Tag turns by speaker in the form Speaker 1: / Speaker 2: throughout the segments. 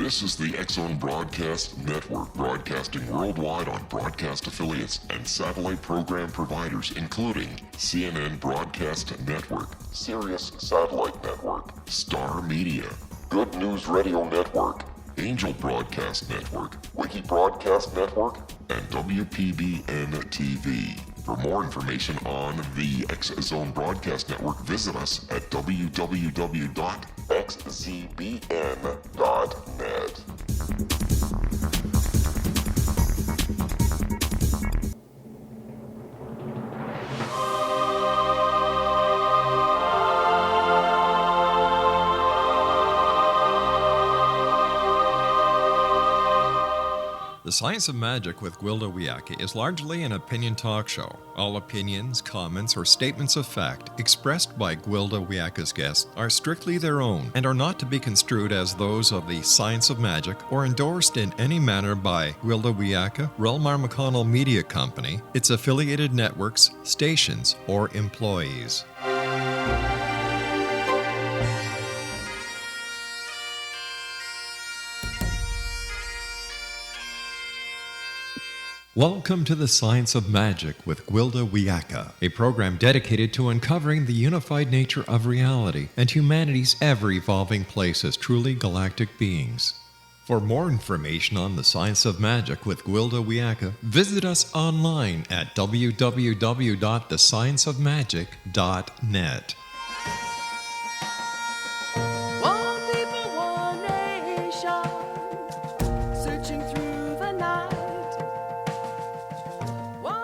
Speaker 1: This is the X-Zone Broadcast Network, broadcasting worldwide on broadcast affiliates and satellite program providers, including CNN Broadcast Network, Sirius Satellite Network, Star Media, Good News Radio Network, Angel Broadcast Network, Wiki Broadcast Network, and WPBN TV. For more information on the X-Zone Broadcast Network, visit us at www.xzbn.net.
Speaker 2: The Science of Magic with Gwilda Wiyaka is largely an opinion talk show. All opinions, comments, or statements of fact expressed by Gwilda Wiyaka's guests are strictly their own and are not to be construed as those of the Science of Magic or endorsed in any manner by Gwilda Wiyaka, Relmar McConnell Media Company, its affiliated networks, stations, or employees. Welcome to the Science of Magic with Gwilda Wiyaka, a program dedicated to uncovering the unified nature of reality and humanity's ever-evolving place as truly galactic beings. For more information on the Science of Magic with Gwilda Wiyaka, visit us online at www.thescienceofmagic.net.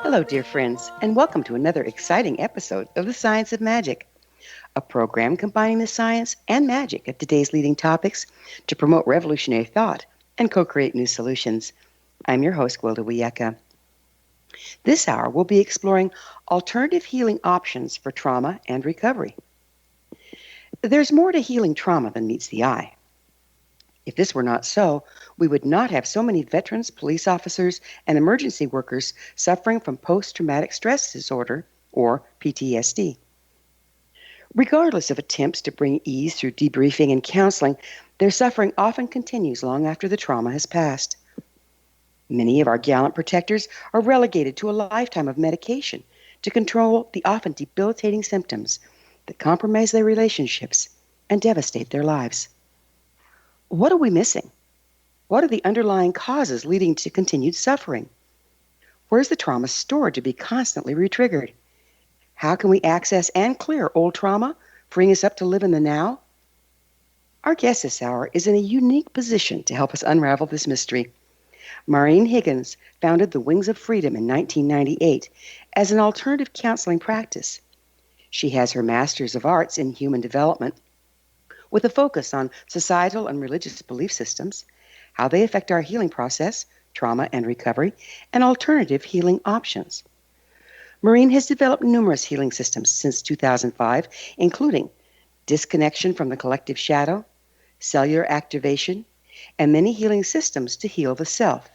Speaker 3: Hello, dear friends, and welcome to another exciting episode of The Science of Magic, a program combining the science and magic of today's leading topics to promote revolutionary thought and co-create new solutions. I'm your host, Gwilda Wiyaka. This hour, we'll be exploring alternative healing options for trauma and recovery. There's more to healing trauma than meets the eye. If this were not so, we would not have so many veterans, police officers, and emergency workers suffering from post-traumatic stress disorder, or PTSD. Regardless of attempts to bring ease through debriefing and counseling, their suffering often continues long after the trauma has passed. Many of our gallant protectors are relegated to a lifetime of medication to control the often debilitating symptoms that compromise their relationships and devastate their lives. What are we missing? What are the underlying causes leading to continued suffering? Where's the trauma stored to be constantly retriggered? How can we access and clear old trauma, freeing us up to live in the now? Our guest this hour is in a unique position to help us unravel this mystery. Maureen Higgins founded the Wings of Freedom in 1998 as an alternative counseling practice. She has her Master's of Arts in Human Development, with a focus on societal and religious belief systems, how they affect our healing process, trauma and recovery, and alternative healing options. Maureen has developed numerous healing systems since 2005, including Disconnection from the Collective Shadow, Cellular Activation, and many healing systems to heal the self.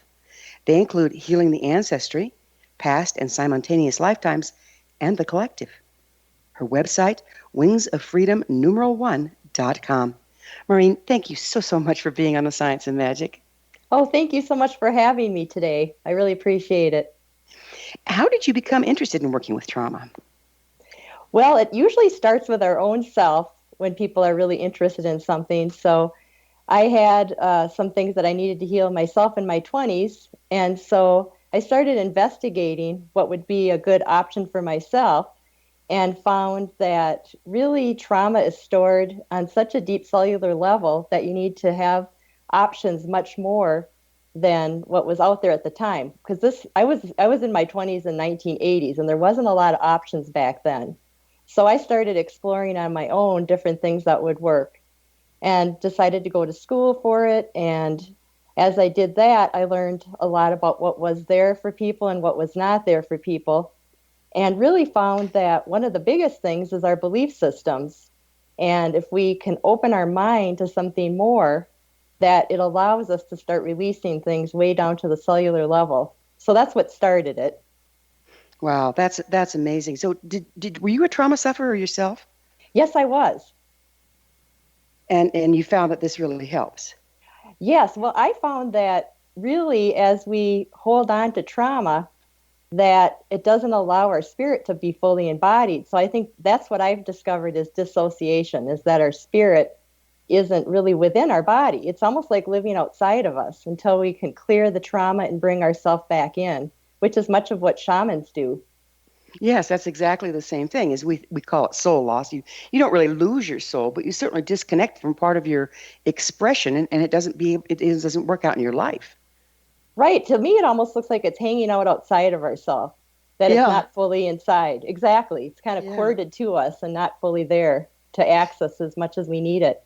Speaker 3: They include healing the ancestry, past and simultaneous lifetimes, and the collective. Her website, wingsoffreedom1.com. Maureen, thank you so much for being on The Science of Magic.
Speaker 4: Oh, thank you so much for having me today. I really appreciate it.
Speaker 3: How did you become interested in working with trauma?
Speaker 4: Well, it usually starts with our own self when people are really interested in something. So I had some things that I needed to heal myself in my 20s. And so I started investigating what would be a good option for myself, and found that really trauma is stored on such a deep cellular level that you need to have options much more than what was out there at the time. Because I was in my 20s and 1980s, and there wasn't a lot of options back then. So I started exploring on my own different things that would work, and decided to go to school for it. And as I did that, I learned a lot about what was there for people and what was not there for people. And really found that one of the biggest things is our belief systems. And if we can open our mind to something more, that it allows us to start releasing things way down to the cellular level. So that's what started it.
Speaker 3: Wow, that's amazing. So were you a trauma sufferer yourself?
Speaker 4: Yes, I was.
Speaker 3: And you found that this really helps?
Speaker 4: Yes, well, I found that really as we hold on to trauma, that it doesn't allow our spirit to be fully embodied. So I think that's what I've discovered is dissociation, is that our spirit isn't really within our body. It's almost like living outside of us until we can clear the trauma and bring ourselves back in, which is much of what shamans do.
Speaker 3: Yes, that's exactly the same thing. As we call it soul loss. You don't really lose your soul, but you certainly disconnect from part of your expression, and it doesn't work out in your life.
Speaker 4: Right. To me, it almost looks like it's hanging out outside of ourselves, that it's
Speaker 3: Yeah.
Speaker 4: not fully inside. Exactly. It's kind of
Speaker 3: Yeah.
Speaker 4: corded to us and not fully there to access as much as we need it.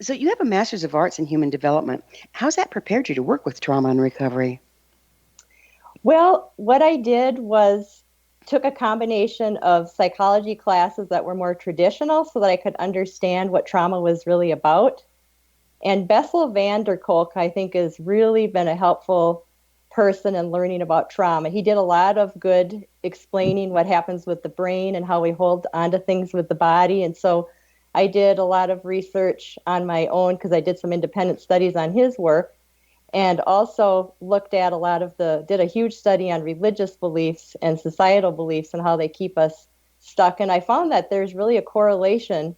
Speaker 3: So you have a Master's of Arts in Human Development. How's that prepared you to work with trauma and recovery?
Speaker 4: Well, what I did was took a combination of psychology classes that were more traditional so that I could understand what trauma was really about. And Bessel van der Kolk, I think, has really been a helpful person in learning about trauma. He did a lot of good explaining what happens with the brain and how we hold onto things with the body. And so I did a lot of research on my own because I did some independent studies on his work and also looked at did a huge study on religious beliefs and societal beliefs and how they keep us stuck. And I found that there's really a correlation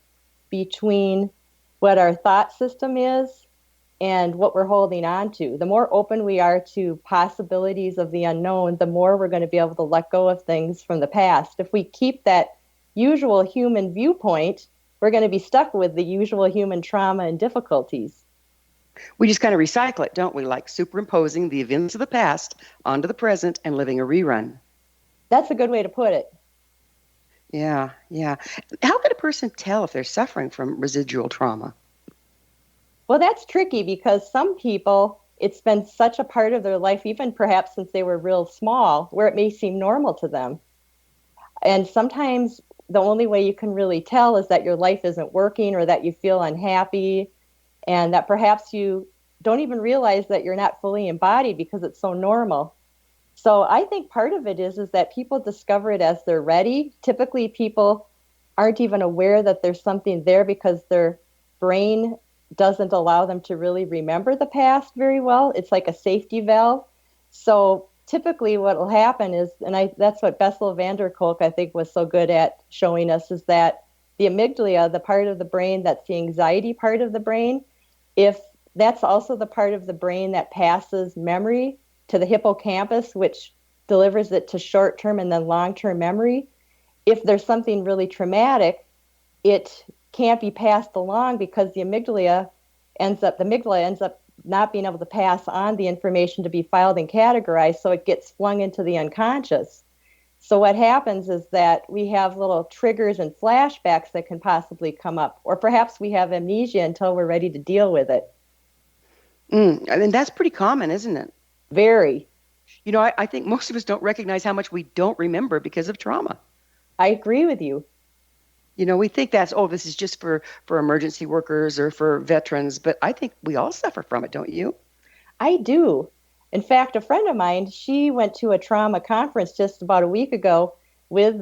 Speaker 4: between what our thought system is and what we're holding on to. The more open we are to possibilities of the unknown, the more we're going to be able to let go of things from the past. If we keep that usual human viewpoint, we're going to be stuck with the usual human trauma and difficulties.
Speaker 3: We just kind of recycle it, don't we? Like superimposing the events of the past onto the present and living a rerun.
Speaker 4: That's a good way to put it.
Speaker 3: Yeah, yeah. How could a person tell if they're suffering from residual trauma?
Speaker 4: Well, that's tricky because some people, it's been such a part of their life, even perhaps since they were real small, where it may seem normal to them. And sometimes the only way you can really tell is that your life isn't working or that you feel unhappy and that perhaps you don't even realize that you're not fully embodied because it's so normal. So I think part of it is that people discover it as they're ready. Typically, people aren't even aware that there's something there because their brain doesn't allow them to really remember the past very well. It's like a safety valve. So typically what will happen is, that's what Bessel van der Kolk, I think, was so good at showing us, is that the amygdala, the part of the brain that's the anxiety part of the brain, if that's also the part of the brain that passes memory to the hippocampus, which delivers it to short-term and then long-term memory, if there's something really traumatic, it can't be passed along because the amygdala ends up not being able to pass on the information to be filed and categorized, so it gets flung into the unconscious. So what happens is that we have little triggers and flashbacks that can possibly come up, or perhaps we have amnesia until we're ready to deal with it.
Speaker 3: I mean, that's pretty common, isn't it?
Speaker 4: Very.
Speaker 3: You know, I think most of us don't recognize how much we don't remember because of trauma.
Speaker 4: I agree with you.
Speaker 3: You know, we think this is just for emergency workers or for veterans, but I think we all suffer from it, don't you?
Speaker 4: I do. In fact, a friend of mine, she went to a trauma conference just about a week ago with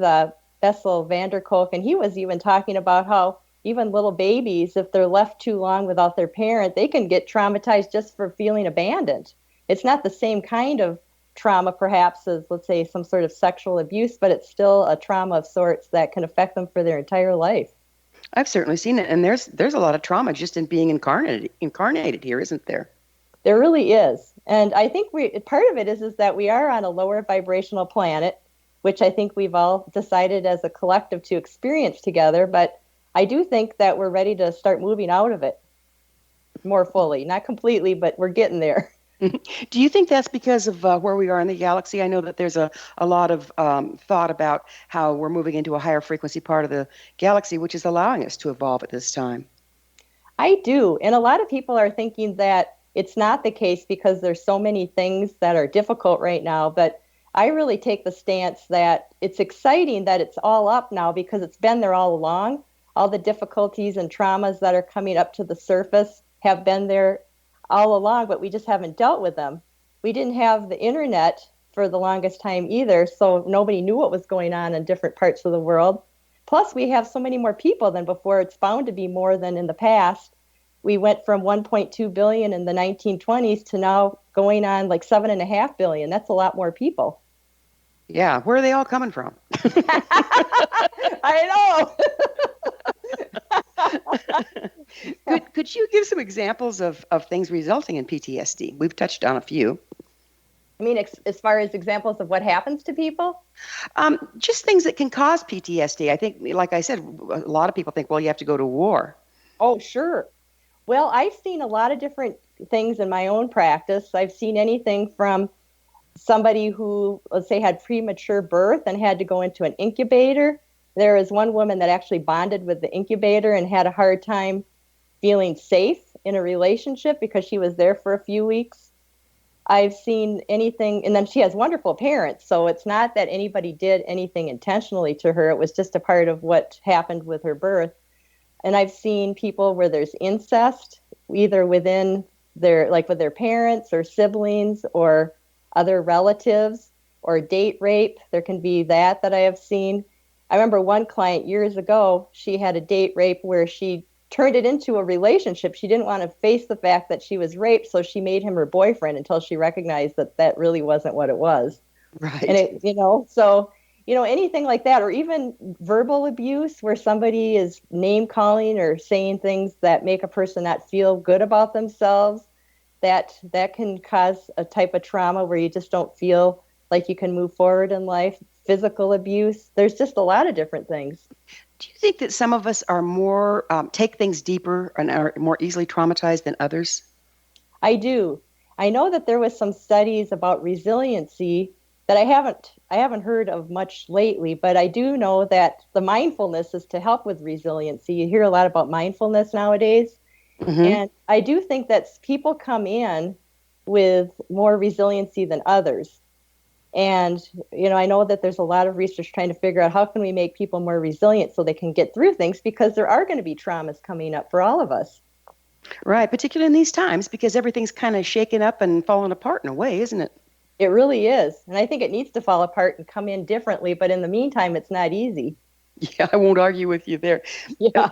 Speaker 4: Bessel van der Kolk, and he was even talking about how even little babies, if they're left too long without their parent, they can get traumatized just for feeling abandoned. It's not the same kind of trauma, perhaps, as, let's say, some sort of sexual abuse, but it's still a trauma of sorts that can affect them for their entire life.
Speaker 3: I've certainly seen it, and there's a lot of trauma just in being incarnated here, isn't there?
Speaker 4: There really is. And I think part of it is that we are on a lower vibrational planet, which I think we've all decided as a collective to experience together. But I do think that we're ready to start moving out of it more fully. Not completely, but we're getting there.
Speaker 3: Do you think that's because of where we are in the galaxy? I know that there's a lot of thought about how we're moving into a higher frequency part of the galaxy, which is allowing us to evolve at this time.
Speaker 4: I do. And a lot of people are thinking that it's not the case because there's so many things that are difficult right now. But I really take the stance that it's exciting that it's all up now because it's been there all along. All the difficulties and traumas that are coming up to the surface have been there all along, but we just haven't dealt with them. We didn't have the internet for the longest time either, so nobody knew what was going on in different parts of the world. Plus, we have so many more people than before. It's bound to be more than in the past. we went from 1.2 billion in the 1920s to now going on like 7.5 billion. That's a lot more people.
Speaker 3: Yeah, where are they all coming from?
Speaker 4: I know.
Speaker 3: Could you give some examples of things resulting in PTSD? We've touched on a few.
Speaker 4: I mean, as far as examples of what happens to people?
Speaker 3: Just things that can cause PTSD. I think, like I said, a lot of people think, well, you have to go to war.
Speaker 4: Oh, sure. Well, I've seen a lot of different things in my own practice. I've seen anything from somebody who, let's say, had premature birth and had to go into an incubator. There was one woman that actually bonded with the incubator and had a hard time feeling safe in a relationship because she was there for a few weeks. I've seen anything, and then she has wonderful parents, so it's not that anybody did anything intentionally to her. It was just a part of what happened with her birth. And I've seen people where there's incest, either within their, like with their parents or siblings or other relatives, or date rape. There can be that I have seen. I remember one client years ago, she had a date rape where she turned it into a relationship. She didn't want to face the fact that she was raped, so she made him her boyfriend until she recognized that that really wasn't what it was.
Speaker 3: Right.
Speaker 4: And anything like that, or even verbal abuse where somebody is name calling or saying things that make a person not feel good about themselves, that can cause a type of trauma where you just don't feel like you can move forward in life. Physical abuse. There's just a lot of different things.
Speaker 3: Do you think that some of us are more, take things deeper and are more easily traumatized than others?
Speaker 4: I do. I know that there was some studies about resiliency that I haven't heard of much lately, but I do know that the mindfulness is to help with resiliency. You hear a lot about mindfulness nowadays. Mm-hmm. And I do think that people come in with more resiliency than others. And, I know that there's a lot of research trying to figure out how can we make people more resilient so they can get through things, because there are going to be traumas coming up for all of us.
Speaker 3: Right, particularly in these times, because everything's kind of shaken up and falling apart in a way, isn't it?
Speaker 4: It really is. And I think it needs to fall apart and come in differently. But in the meantime, it's not easy.
Speaker 3: Yeah, I won't argue with you there.
Speaker 4: Yeah.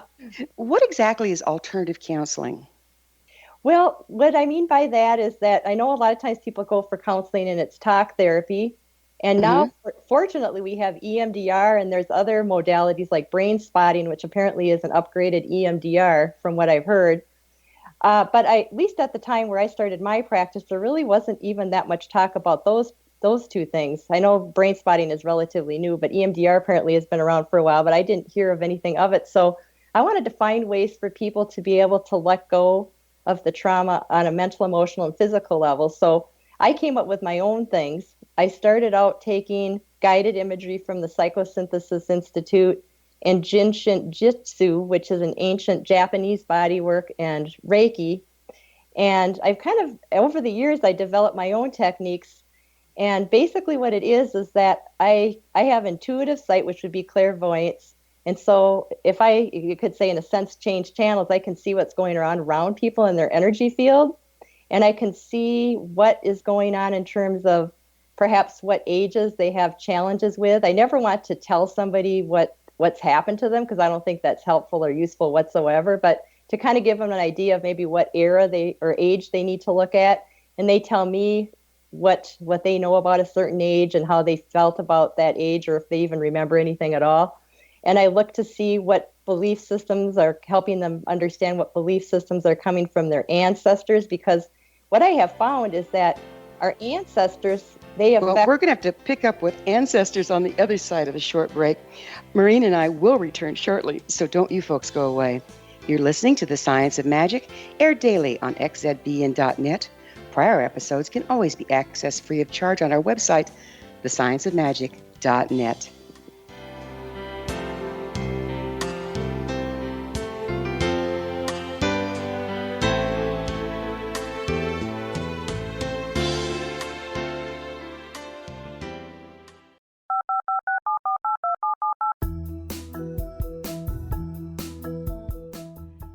Speaker 3: What exactly is alternative counseling?
Speaker 4: Well, what I mean by that is that I know a lot of times people go for counseling and it's talk therapy. And now, fortunately, we have EMDR, and there's other modalities like brain spotting, which apparently is an upgraded EMDR from what I've heard. But at least at the time where I started my practice, there really wasn't even that much talk about those two things. I know brain spotting is relatively new, but EMDR apparently has been around for a while, but I didn't hear of anything of it. So I wanted to find ways for people to be able to let go of the trauma on a mental, emotional, and physical level. So I came up with my own things. I started out taking guided imagery from the Psychosynthesis Institute and Jinshin Jitsu, which is an ancient Japanese bodywork, and Reiki. And I've kind of, over the years, I developed my own techniques. And basically what it is that I have intuitive sight, which would be clairvoyance. And so if you could say in a sense, change channels, I can see what's going on around people in their energy field. And I can see what is going on in terms of perhaps what ages they have challenges with. I never want to tell somebody what's happened to them, because I don't think that's helpful or useful whatsoever, but to kind of give them an idea of maybe what era or age they need to look at. And they tell me what they know about a certain age and how they felt about that age, or if they even remember anything at all. And I look to see what belief systems are helping them understand what belief systems are coming from their ancestors, because what I have found is that our ancestors, they have... Well,
Speaker 3: we're going to have to pick up with ancestors on the other side of a short break. Maureen and I will return shortly, so don't you folks go away. You're listening to The Science of Magic, aired daily on xzbn.net. Prior episodes can always be accessed free of charge on our website, thescienceofmagic.net.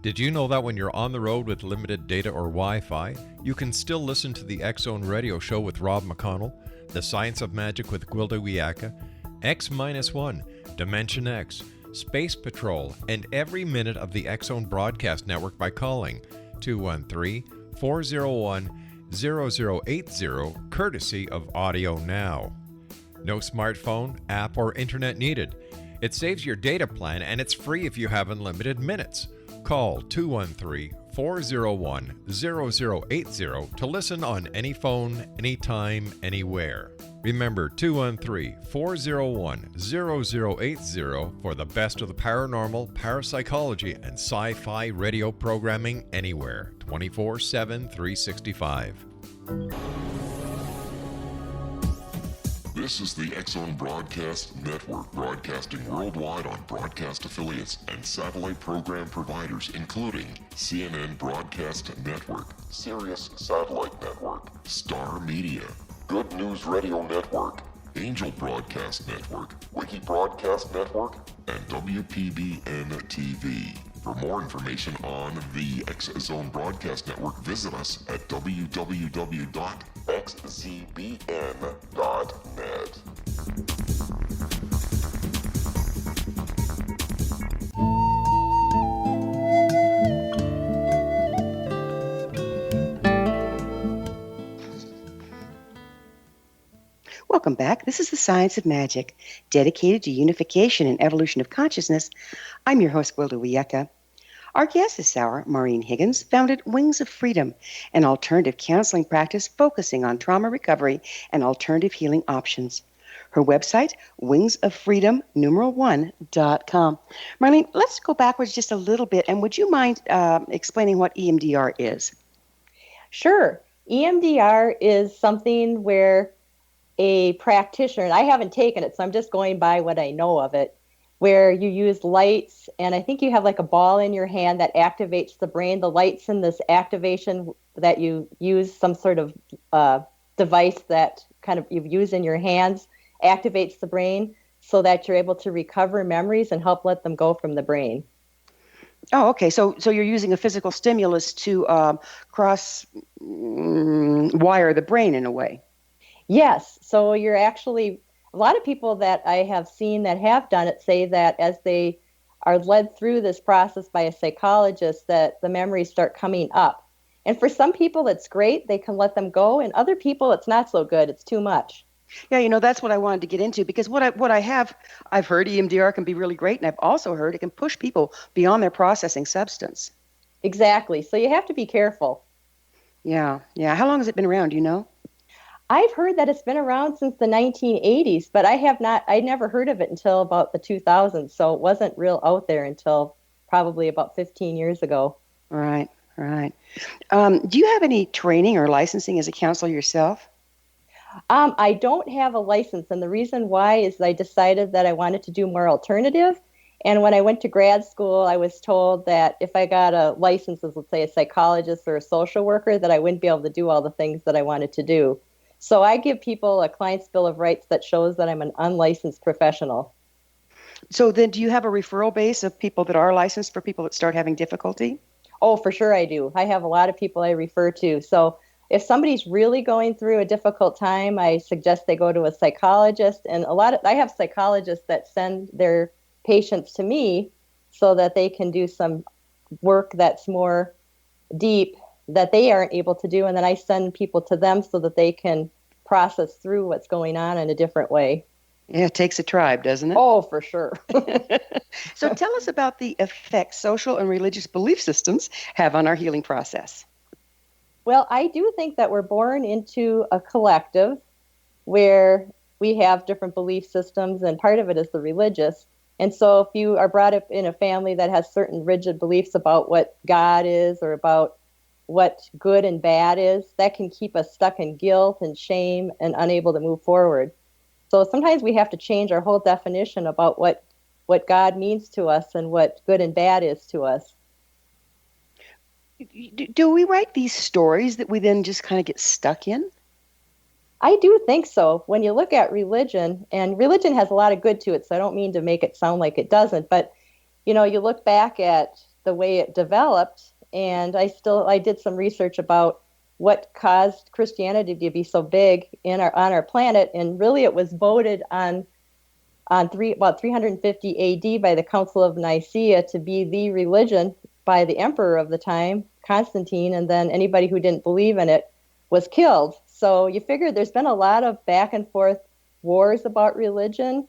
Speaker 2: Did you know that when you're on the road with limited data or Wi-Fi, you can still listen to the X-Zone Radio Show with Rob McConnell, The Science of Magic with Gwilda Wiyaka, X-1, Dimension X, Space Patrol, and every minute of the X-Zone broadcast network by calling 213-401-0080, courtesy of Audio Now. No smartphone, app, or internet needed. It saves your data plan and it's free if you have unlimited minutes. Call 213-401-0080 to listen on any phone, anytime, anywhere. Remember 213-401-0080 for the best of the paranormal, parapsychology, and sci-fi radio programming anywhere, 24/7, 365.
Speaker 1: This is the X-Zone Broadcast Network, broadcasting worldwide on broadcast affiliates and satellite program providers, including CNN Broadcast Network, Sirius Satellite Network, Star Media, Good News Radio Network, Angel Broadcast Network, Wiki Broadcast Network, and WPBN TV. For more information on the X-Zone Broadcast Network, visit us at www.xzbn.net.
Speaker 3: Welcome back. This is the Science of Magic, dedicated to unification and evolution of consciousness. I'm your host, Gwilda Wiyaka. Our guest this hour, Maureen Higgins, founded Wings of Freedom, an alternative counseling practice focusing on trauma recovery and alternative healing options. Her website, wingsoffreedom1.com. Marlene, let's go backwards just a little bit, and would you mind explaining what EMDR is?
Speaker 4: Sure. EMDR is something where a practitioner, and I haven't taken it, so I'm just going by what I know of it, where you use lights, and I think you have like a ball in your hand that activates the brain. The lights in this activation that you use some sort of device that kind of you've used in your hands activates the brain so that you're able to recover memories and help let them go from the brain.
Speaker 3: Oh, okay. So you're using a physical stimulus to cross wire the brain in a way.
Speaker 4: Yes. So you're actually, a lot of people that I have seen that have done it say that as they are led through this process by a psychologist, that the memories start coming up. And for some people, it's great. They can let them go. And other people, it's not so good. It's too much.
Speaker 3: Yeah, that's what I wanted to get into, because I've heard EMDR can be really great, and I've also heard it can push people beyond their processing substance.
Speaker 4: Exactly. So you have to be careful.
Speaker 3: Yeah. How long has it been around, do you know?
Speaker 4: I've heard that it's been around since the 1980s, but I never heard of it until about the 2000s. So it wasn't real out there until probably about 15 years ago.
Speaker 3: Right. Do you have any training or licensing as a counselor yourself?
Speaker 4: I don't have a license, and the reason why is I decided that I wanted to do more alternative. And when I went to grad school, I was told that if I got a license as, let's say, a psychologist or a social worker, that I wouldn't be able to do all the things that I wanted to do. So I give people a client's bill of rights that shows that I'm an unlicensed professional.
Speaker 3: So then do you have a referral base of people that are licensed for people that start having difficulty?
Speaker 4: Oh, for sure I do. I have a lot of people I refer to. So if somebody's really going through a difficult time, I suggest they go to a psychologist. And I have psychologists that send their patients to me so that they can do some work that's more deep that they aren't able to do. And then I send people to them so that they can process through what's going on in a different way.
Speaker 3: Yeah, it takes a tribe, doesn't it?
Speaker 4: Oh, for sure.
Speaker 3: So tell us about the effects social and religious belief systems have on our healing process.
Speaker 4: Well, I do think that we're born into a collective where we have different belief systems, and part of it is the religious. And so if you are brought up in a family that has certain rigid beliefs about what God is or about what good and bad is, that can keep us stuck in guilt and shame and unable to move forward. So sometimes we have to change our whole definition about what God means to us and what good and bad is to us.
Speaker 3: Do we write these stories that we then just kind of get stuck in?
Speaker 4: I do think so. When you look at religion, and religion has a lot of good to it, so I don't mean to make it sound like it doesn't, but you look back at the way it developed, and I did some research about what caused Christianity to be so big on our planet, and really it was voted on about 350 AD by the Council of Nicaea to be the religion by the emperor of the time, Constantine, and then anybody who didn't believe in it was killed. So you figure there's been a lot of back and forth wars about religion,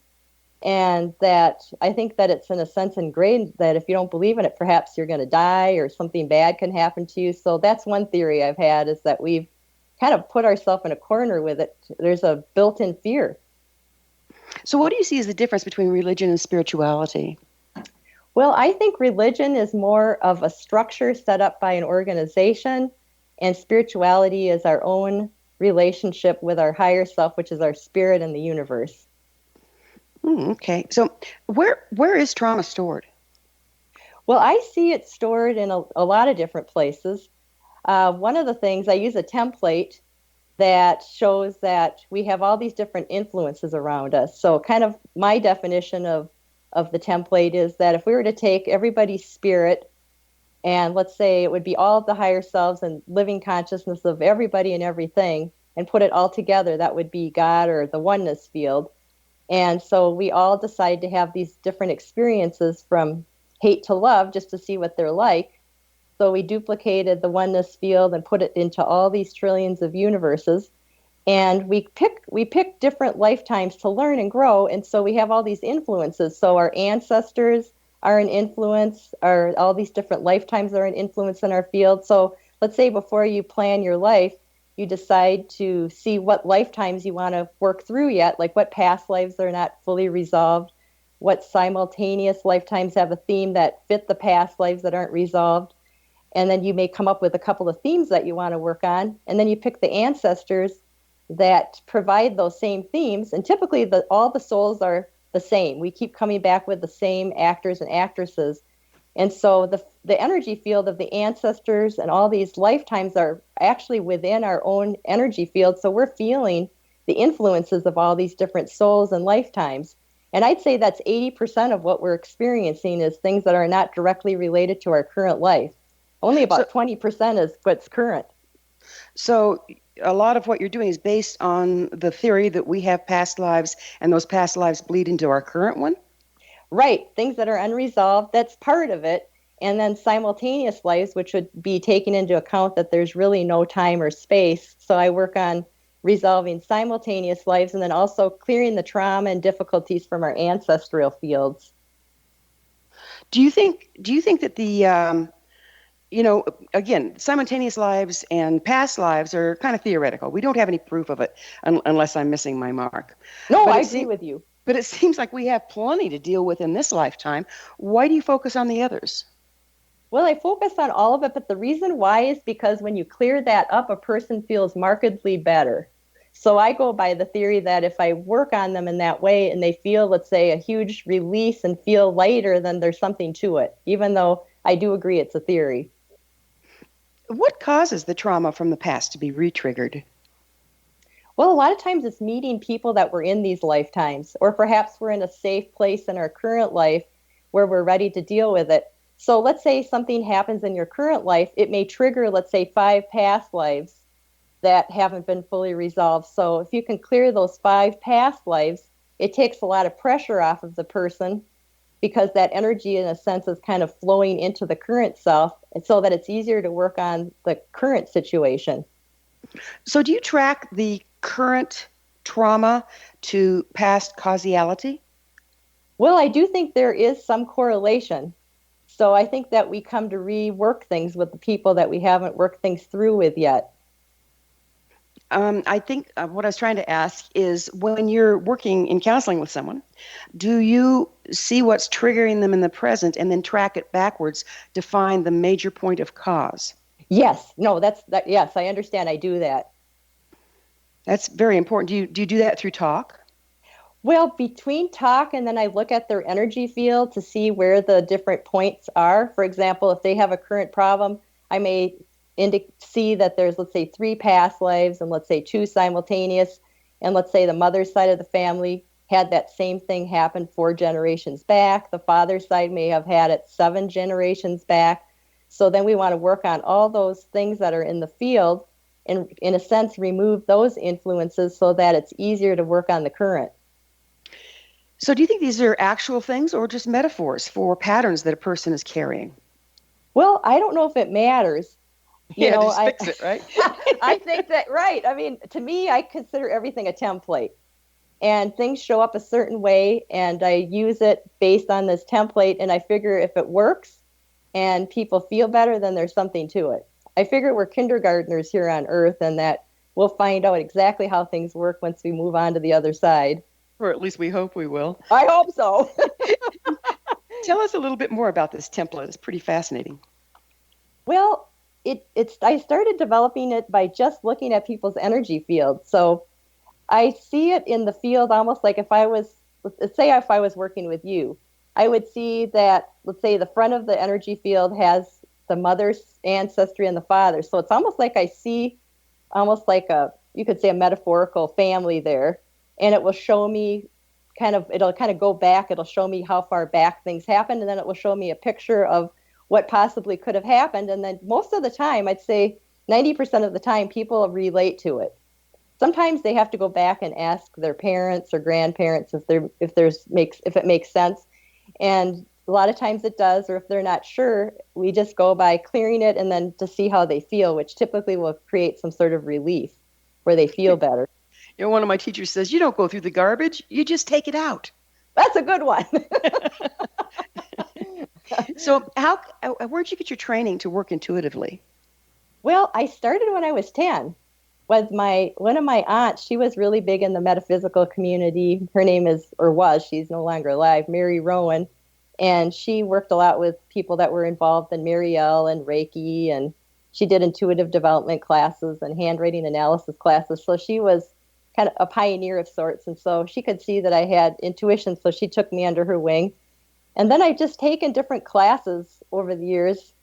Speaker 4: and that I think that it's in a sense ingrained that if you don't believe in it, perhaps you're going to die or something bad can happen to you. So that's one theory I've had, is that we've kind of put ourselves in a corner with it. There's a built-in fear.
Speaker 3: So what do you see as the difference between religion and spirituality?
Speaker 4: Well, I think religion is more of a structure set up by an organization, and spirituality is our own relationship with our higher self, which is our spirit in the universe.
Speaker 3: Okay. So where is trauma stored?
Speaker 4: Well, I see it stored in a lot of different places. One of the things, I use a template that shows that we have all these different influences around us. So kind of my definition of the template is that if we were to take everybody's spirit, and let's say it would be all of the higher selves and living consciousness of everybody and everything, and put it all together, that would be God or the oneness field. And so we all decide to have these different experiences from hate to love just to see what they're like. So we duplicated the oneness field and put it into all these trillions of universes. And we pick different lifetimes to learn and grow. And so we have all these influences. So our ancestors are an influence, all these different lifetimes are an influence in our field. So let's say before you plan your life, you decide to see what lifetimes you want to work through yet, like what past lives are not fully resolved, what simultaneous lifetimes have a theme that fit the past lives that aren't resolved. And then you may come up with a couple of themes that you want to work on. And then you pick the ancestors that provide those same themes. And typically all the souls are the same. We keep coming back with the same actors and actresses. And so the energy field of the ancestors and all these lifetimes are actually within our own energy field. So we're feeling the influences of all these different souls and lifetimes. And I'd say that's 80% of what we're experiencing is things that are not directly related to our current life. Only about 20% is what's current.
Speaker 3: So a lot of what you're doing is based on the theory that we have past lives and those past lives bleed into our current one?
Speaker 4: Right. Things that are unresolved, that's part of it. And then simultaneous lives, which would be taken into account that there's really no time or space. So I work on resolving simultaneous lives and then also clearing the trauma and difficulties from our ancestral fields.
Speaker 3: Do you think that the again, simultaneous lives and past lives are kind of theoretical. We don't have any proof of it unless I'm missing my mark.
Speaker 4: No, I agree with you.
Speaker 3: But it seems like we have plenty to deal with in this lifetime. Why do you focus on the others?
Speaker 4: Well, I focus on all of it, but the reason why is because when you clear that up, a person feels markedly better. So I go by the theory that if I work on them in that way and they feel, let's say, a huge release and feel lighter, then there's something to it, even though I do agree it's a theory.
Speaker 3: What causes the trauma from the past to be re-triggered?
Speaker 4: Well, a lot of times it's meeting people that were in these lifetimes, or perhaps we're in a safe place in our current life where we're ready to deal with it. So let's say something happens in your current life, it may trigger, let's say, 5 past lives that haven't been fully resolved. So if you can clear those 5 past lives, it takes a lot of pressure off of the person because that energy, in a sense, is kind of flowing into the current self, and so that it's easier to work on the current situation.
Speaker 3: So do you track the current trauma to past causality?
Speaker 4: Well, I do think there is some correlation. So I think that we come to rework things with the people that we haven't worked things through with yet.
Speaker 3: I think what I was trying to ask is when you're working in counseling with someone, do you see what's triggering them in the present and then track it backwards to find the major point of cause?
Speaker 4: Yes. No, yes, I understand. I do that.
Speaker 3: That's very important. Do you do that through talk?
Speaker 4: Well, between talk and then I look at their energy field to see where the different points are. For example, if they have a current problem, I may see that there's, let's say, 3 past lives and let's say 2 simultaneous. And let's say the mother's side of the family had that same thing happen 4 generations back. The father's side may have had it 7 generations back. So then we want to work on all those things that are in the field and, in a sense, remove those influences so that it's easier to work on the current.
Speaker 3: So do you think these are actual things or just metaphors for patterns that a person is carrying?
Speaker 4: Well, I don't know if it matters. You
Speaker 3: Yeah,
Speaker 4: know,
Speaker 3: just fix it, right?
Speaker 4: I think that, right. I mean, to me, I consider everything a template, and things show up a certain way, and I use it based on this template, and I figure if it works and people feel better, then there's something to it. I figure we're kindergartners here on Earth, and that we'll find out exactly how things work once we move on to the other side.
Speaker 3: Or at least we hope we will.
Speaker 4: I hope so.
Speaker 3: Tell us a little bit more about this template. It's pretty fascinating.
Speaker 4: Well, I started developing it by just looking at people's energy fields. So I see it in the field almost like let's say if I was working with you, I would see that, let's say the front of the energy field has the mother's ancestry and the father's. So it's almost like I see almost like you could say a metaphorical family there. And it will show me it'll kind of go back. It'll show me how far back things happened. And then it will show me a picture of what possibly could have happened. And then most of the time, I'd say 90% of the time, people relate to it. Sometimes they have to go back and ask their parents or grandparents if it makes sense. And a lot of times it does, or if they're not sure, we just go by clearing it and then to see how they feel, which typically will create some sort of relief where they feel better.
Speaker 3: You know, one of my teachers says, you don't go through the garbage, you just take it out.
Speaker 4: That's a good one.
Speaker 3: So where'd you get your training to work intuitively?
Speaker 4: Well, I started when I was 10 with one of my aunts. She was really big in the metaphysical community. Her name she's no longer alive, Mary Rowan. And she worked a lot with people that were involved in Marielle and Reiki, and she did intuitive development classes and handwriting analysis classes. So she was kind of a pioneer of sorts. And so she could see that I had intuition, so she took me under her wing. And then I've just taken different classes over the years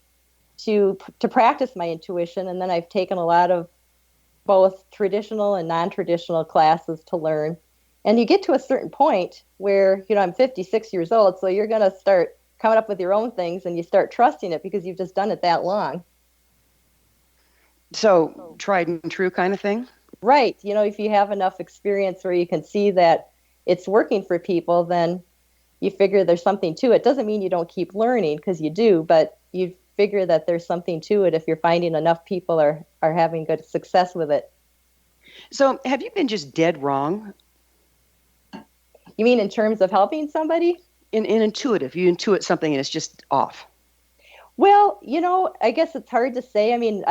Speaker 4: to practice my intuition. And then I've taken a lot of both traditional and non-traditional classes to learn. And you get to a certain point where, I'm 56 years old, so you're going to start coming up with your own things, and you start trusting it because you've just done it that long.
Speaker 3: So tried and true kind of thing?
Speaker 4: Right. If you have enough experience where you can see that it's working for people, then you figure there's something to it. Doesn't mean you don't keep learning, because you do, but you figure that there's something to it if you're finding enough people are having good success with it.
Speaker 3: So have you been just dead wrong?
Speaker 4: You mean in terms of helping somebody?
Speaker 3: In intuitive, you intuit something and it's just off.
Speaker 4: Well, I guess it's hard to say. I mean,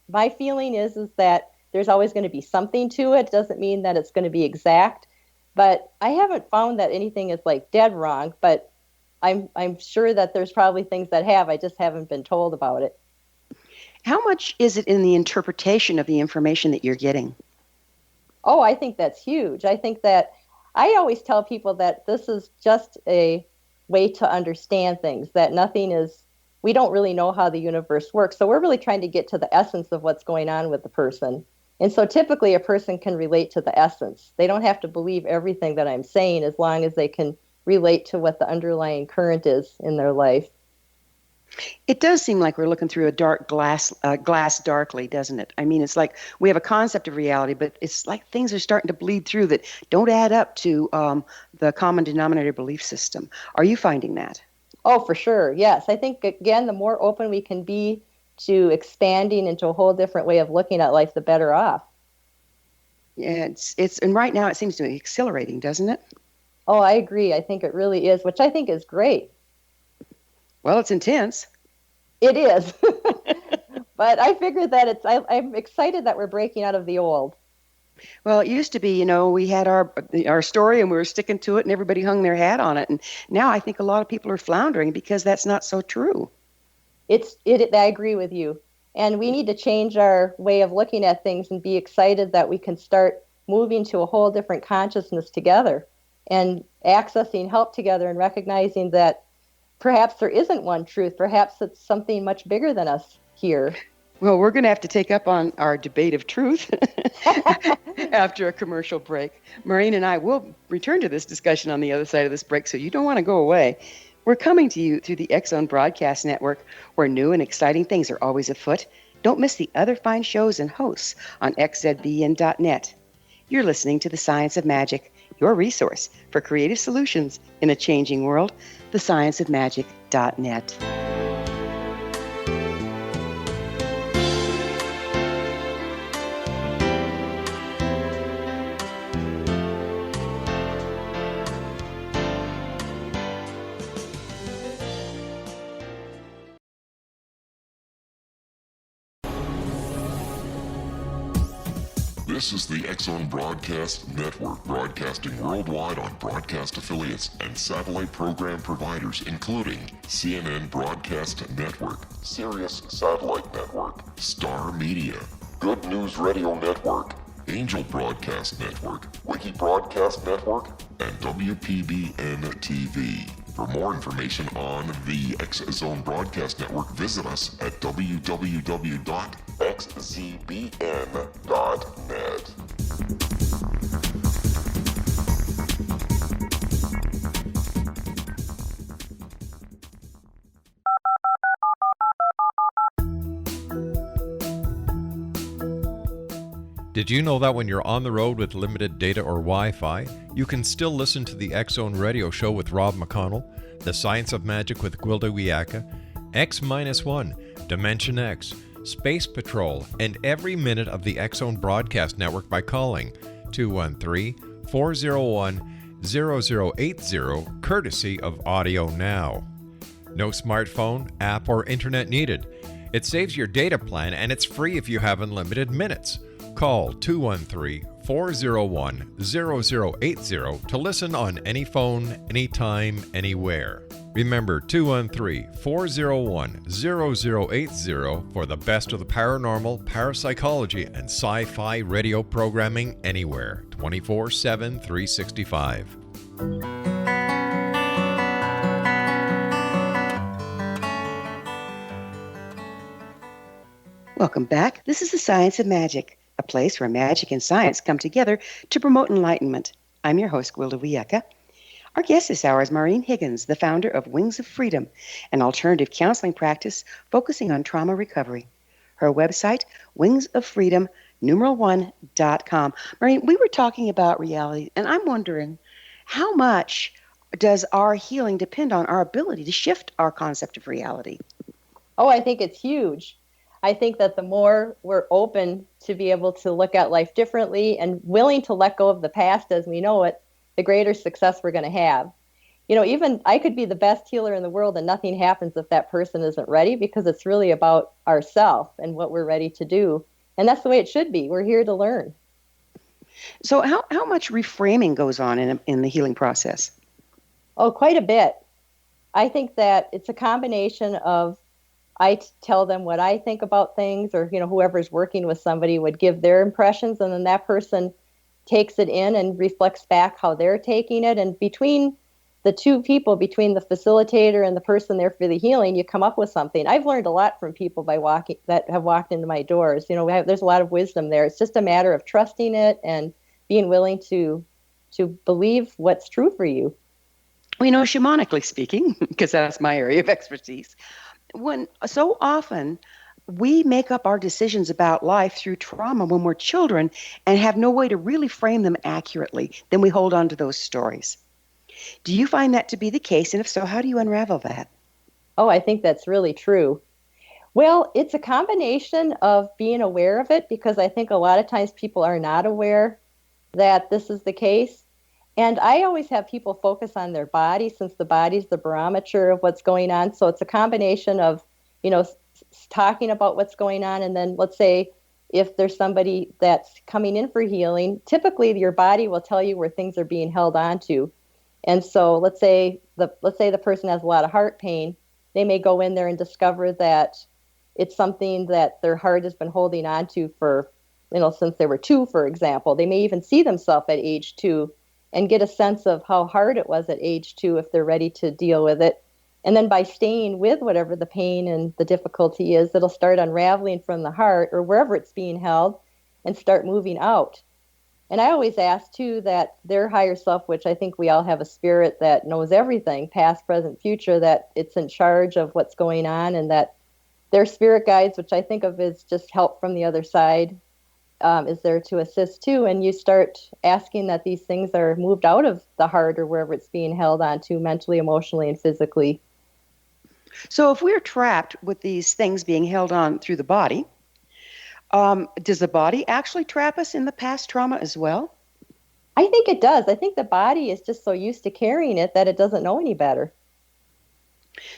Speaker 4: my feeling is that there's always going to be something to it. Doesn't mean that it's going to be exact. But I haven't found that anything is like dead wrong, but I'm sure that there's probably things that I just haven't been told about it.
Speaker 3: How much is it in the interpretation of the information that you're getting?
Speaker 4: Oh, I think that's huge. I think that I always tell people that this is just a way to understand things, that we don't really know how the universe works. So we're really trying to get to the essence of what's going on with the person. And so typically a person can relate to the essence. They don't have to believe everything that I'm saying, as long as they can relate to what the underlying current is in their life.
Speaker 3: It does seem like we're looking through a dark glass darkly, doesn't it? I mean, it's like we have a concept of reality, but it's like things are starting to bleed through that don't add up to the common denominator belief system. Are you finding that?
Speaker 4: Oh, for sure. Yes. I think, again, the more open we can be to expanding into a whole different way of looking at life, the better off.
Speaker 3: Yeah, and right now it seems to be accelerating, doesn't it?
Speaker 4: Oh, I agree. I think it really is, which I think is great.
Speaker 3: Well, it's intense.
Speaker 4: It is. But I figured that I'm excited that we're breaking out of the old.
Speaker 3: Well, it used to be, we had our story and we were sticking to it and everybody hung their hat on it. And now I think a lot of people are floundering because that's not so true.
Speaker 4: I agree with you. And we need to change our way of looking at things and be excited that we can start moving to a whole different consciousness together and accessing help together and recognizing that perhaps there isn't one truth. Perhaps it's something much bigger than us here.
Speaker 3: Well, we're going to have to take up on our debate of truth after a commercial break. Maureen and I will return to this discussion on the other side of this break, so you don't want to go away. We're coming to you through the X-Zone Broadcast Network, where new and exciting things are always afoot. Don't miss the other fine shows and hosts on xzbn.net. You're listening to The Science of Magic, your resource for creative solutions in a changing world, thescienceofmagic.net.
Speaker 1: This is the X-Zone Broadcast Network, broadcasting worldwide on broadcast affiliates and satellite program providers, including CNN Broadcast Network, Sirius Satellite Network, Star Media, Good News Radio Network, Angel Broadcast Network, Wiki Broadcast Network, and WPBN TV. For more information on the X-Zone Broadcast Network, visit us at www.xzbn.net.
Speaker 2: Did you know that when you're on the road with limited data or Wi-Fi, you can still listen to the X-Zone Radio Show with Rob McConnell, The Science of Magic with Gwilda Wiyaka, X-1, Dimension X, Space Patrol, and every minute of the X-Zone Broadcast Network by calling 213-401-0080, courtesy of Audio Now. No smartphone, app, or internet needed. It saves your data plan and it's free if you have unlimited minutes. Call 213-401-0080 to listen on any phone, anytime, anywhere. Remember 213-401-0080 for the best of the paranormal, parapsychology, and sci-fi radio programming anywhere, 24/7, 365.
Speaker 3: Welcome back. This is the Science of Magic, a place where magic and science come together to promote enlightenment. I'm your host, Gwilda Wiyaka. Our guest this hour is Maureen Higgins, the founder of Wings of Freedom, an alternative counseling practice focusing on trauma recovery. Her website, wingsoffreedom1.com. Maureen, we were talking about reality, and I'm wondering, how much does our healing depend on our ability to shift our concept of reality?
Speaker 4: Oh, I think it's huge. I think that the more we're open to be able to look at life differently and willing to let go of the past as we know it, the greater success we're going to have. You know, even I could be the best healer in the world and nothing happens if that person isn't ready, because it's really about ourselves and what we're ready to do. And that's the way it should be. We're here to learn.
Speaker 3: So how much reframing goes on in the healing process?
Speaker 4: Oh, quite a bit. I think that it's a combination of I tell them what I think about things, or, you know, whoever's working with somebody would give their impressions, and then that person takes it in and reflects back how they're taking it. And between the two people, between the facilitator and the person there for the healing, you come up with something. I've learned a lot from people that have walked into my doors. You know, there's a lot of wisdom there. It's just a matter of trusting it and being willing to believe what's true for you.
Speaker 3: Well, you know, shamanically speaking, because that's my area of expertise, when so often we make up our decisions about life through trauma when we're children and have no way to really frame them accurately, then we hold on to those stories. Do you find that to be the case? And if so, how do you unravel that?
Speaker 4: Oh, I think that's really true. Well, it's a combination of being aware of it, because I think a lot of times people are not aware that this is the case. And I always have people focus on their body, since the body's the barometer of what's going on. So it's a combination of, you know, talking about what's going on. And then let's say if there's somebody that's coming in for healing, typically your body will tell you where things are being held on to. And so let's say the person has a lot of heart pain. They may go in there and discover that it's something that their heart has been holding on to for, you know, since they were 2, for example. They may even see themselves at age 2 and get a sense of how hard it was at age 2 if they're ready to deal with it. And then by staying with whatever the pain and the difficulty is, it'll start unraveling from the heart or wherever it's being held and start moving out. And I always ask, too, that their higher self, which I think we all have a spirit that knows everything, past, present, future, that it's in charge of what's going on, and that their spirit guides, which I think of as just help from the other side, is there to assist too. And you start asking that these things are moved out of the heart or wherever it's being held on to mentally, emotionally, and physically.
Speaker 3: So if we're trapped with these things being held on through the body, does the body actually trap us in the past trauma as well?
Speaker 4: I think it does. I think the body is just so used to carrying it that it doesn't know any better.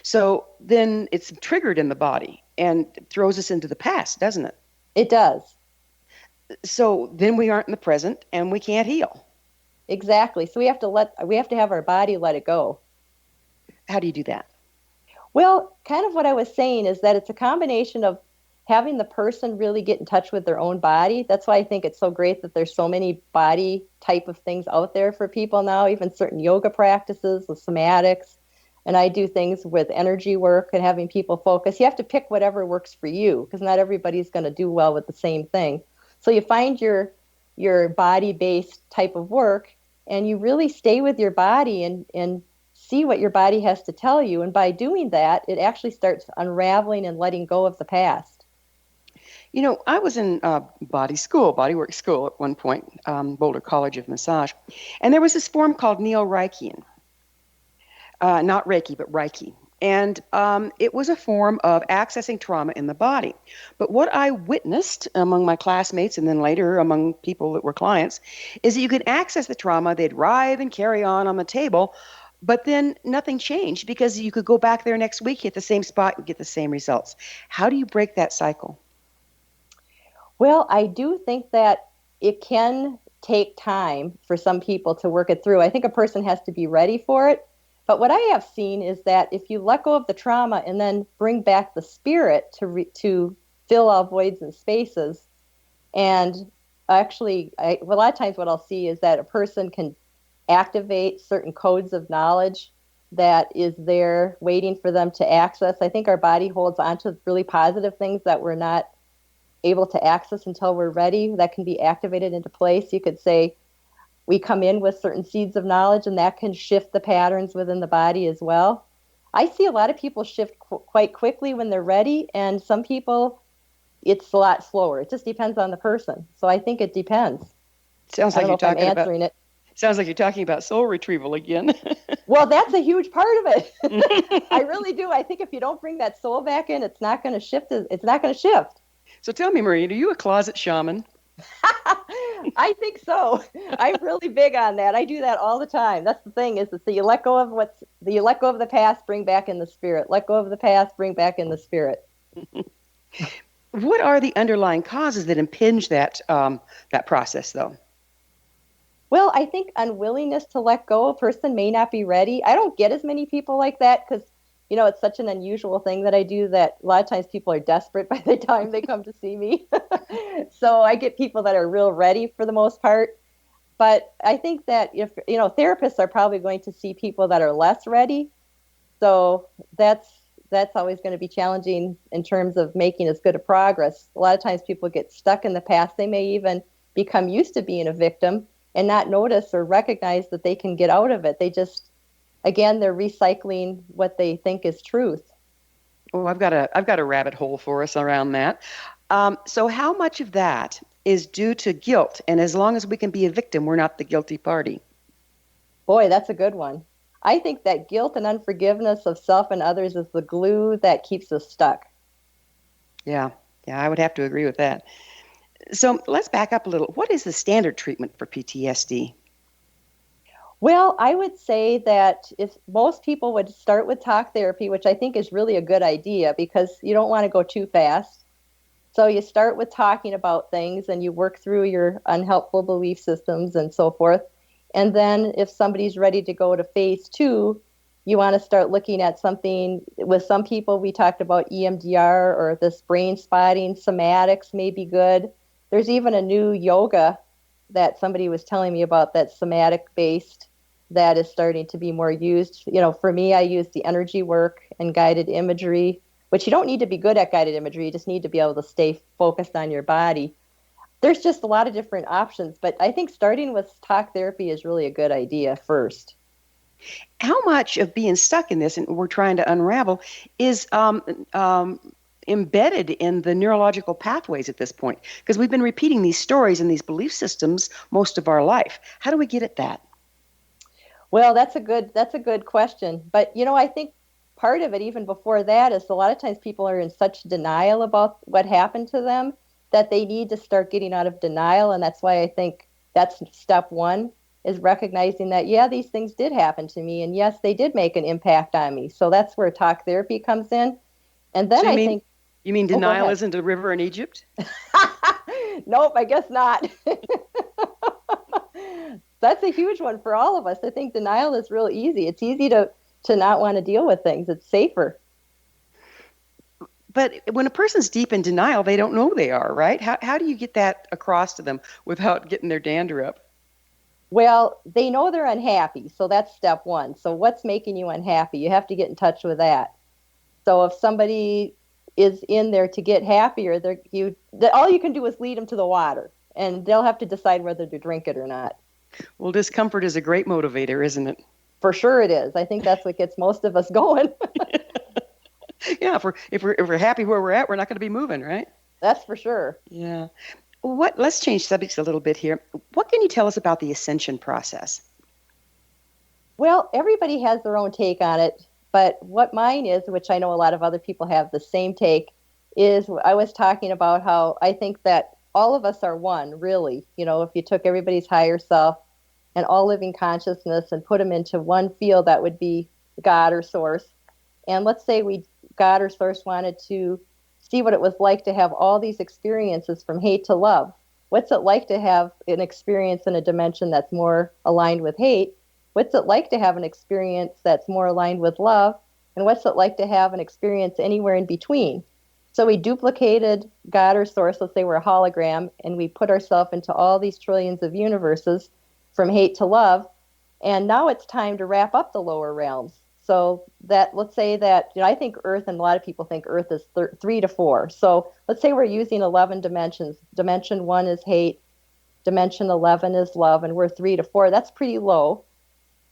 Speaker 3: So then it's triggered in the body and throws us into the past, doesn't it?
Speaker 4: It does.
Speaker 3: So then we aren't in the present and we can't heal.
Speaker 4: Exactly. So we have to have our body let it go.
Speaker 3: How do you do that?
Speaker 4: Well, kind of what I was saying is that it's a combination of having the person really get in touch with their own body. That's why I think it's so great that there's so many body type of things out there for people now, even certain yoga practices with somatics. And I do things with energy work and having people focus. You have to pick whatever works for you because not everybody's going to do well with the same thing. So you find your body-based type of work and you really stay with your body and see what your body has to tell you. And by doing that, it actually starts unraveling and letting go of the past.
Speaker 3: You know, I was in bodywork school at one point, Boulder College of Massage, and there was this form called Neo-Reichian. Not Reiki, but Reiki. And it was a form of accessing trauma in the body. But what I witnessed among my classmates and then later among people that were clients is that you could access the trauma, they'd writhe and carry on the table, but then nothing changed because you could go back there next week, hit the same spot, and get the same results. How do you break that cycle?
Speaker 4: Well, I do think that it can take time for some people to work it through. I think a person has to be ready for it. But what I have seen is that if you let go of the trauma and then bring back the spirit to fill all voids and spaces, and actually, a lot of times what I'll see is that a person can activate certain codes of knowledge that is there waiting for them to access. I think our body holds onto really positive things that we're not able to access until we're ready, that can be activated into place. You could say, we come in with certain seeds of knowledge and that can shift the patterns within the body as well. I see a lot of people shift quite quickly when they're ready, and some people, it's a lot slower. It just depends on the person. So I think it depends.
Speaker 3: Sounds like you're talking about
Speaker 4: answering it.
Speaker 3: Sounds like you're talking about soul retrieval again.
Speaker 4: Well, that's a huge part of it. I really do. I think if you don't bring that soul back in, it's not going to shift. It's not going to shift.
Speaker 3: So tell me, Maureen, are you a closet shaman?
Speaker 4: I think so. I'm really big on that. I do that all the time. That's the thing is that you let go of the past, bring back in the spirit. Let go of the past, bring back in the spirit.
Speaker 3: What are the underlying causes that impinge that process, though?
Speaker 4: Well, I think unwillingness to let go. A person may not be ready. I don't get as many people like that because, it's such an unusual thing that I do that a lot of times people are desperate by the time they come to see me. So I get people that are real ready for the most part. But I think that if, therapists are probably going to see people that are less ready. So that's always going to be challenging in terms of making as good a progress. A lot of times people get stuck in the past. They may even become used to being a victim and not notice or recognize that they can get out of it. They just, again, they're recycling what they think is truth.
Speaker 3: Oh, I've got a rabbit hole for us around that. So how much of that is due to guilt? And as long as we can be a victim, we're not the guilty party.
Speaker 4: Boy, that's a good one. I think that guilt and unforgiveness of self and others is the glue that keeps us stuck.
Speaker 3: Yeah, I would have to agree with that. So let's back up a little. What is the standard treatment for PTSD?
Speaker 4: Well, I would say that if most people would start with talk therapy, which I think is really a good idea because you don't want to go too fast. So you start with talking about things and you work through your unhelpful belief systems and so forth. And then if somebody's ready to go to phase 2, you want to start looking at something. With some people, we talked about EMDR or this brain spotting. Somatics may be good. There's even a new yoga that somebody was telling me about that's somatic based that is starting to be more used. For me, I use the energy work and guided imagery, which you don't need to be good at guided imagery. You just need to be able to stay focused on your body. There's just a lot of different options, but I think starting with talk therapy is really a good idea first.
Speaker 3: How much of being stuck in this and we're trying to unravel is embedded in the neurological pathways at this point? Because we've been repeating these stories and these belief systems most of our life. How do we get at that?
Speaker 4: Well, that's a good question. But, I think part of it, even before that, is a lot of times people are in such denial about what happened to them that they need to start getting out of denial. And that's why I think that's step one, is recognizing that, yeah, these things did happen to me. And yes, they did make an impact on me. So that's where talk therapy comes in. And then
Speaker 3: You mean denial isn't a river in Egypt?
Speaker 4: Nope, I guess not. That's a huge one for all of us. I think denial is real easy. It's easy to not want to deal with things. It's safer.
Speaker 3: But when a person's deep in denial, they don't know they are, right? How do you get that across to them without getting their dander up?
Speaker 4: Well, they know they're unhappy, so that's step one. So what's making you unhappy? You have to get in touch with that. So if somebody is in there to get happier, all you can do is lead them to the water, and they'll have to decide whether to drink it or not.
Speaker 3: Well, discomfort is a great motivator, isn't it?
Speaker 4: For sure it is. I think that's what gets most of us going.
Speaker 3: Yeah, if we're happy where we're at, we're not going to be moving, right?
Speaker 4: That's for sure.
Speaker 3: Yeah. Let's change subjects a little bit here. What can you tell us about the ascension process?
Speaker 4: Well, everybody has their own take on it, but what mine is, which I know a lot of other people have the same take, is I was talking about how I think that all of us are one, really. If you took everybody's higher self and all living consciousness and put them into one field, that would be God or Source. And let's say God or Source wanted to see what it was like to have all these experiences from hate to love. What's it like to have an experience in a dimension that's more aligned with hate? What's it like to have an experience that's more aligned with love? And what's it like to have an experience anywhere in between? So we duplicated God or Source, let's say we're a hologram, and we put ourselves into all these trillions of universes from hate to love. And now it's time to wrap up the lower realms. So that, let's say that, I think Earth, and a lot of people think Earth is 3 to 4. So let's say we're using 11 dimensions. Dimension 1 is hate. Dimension 11 is love, and we're 3 to 4. That's pretty low.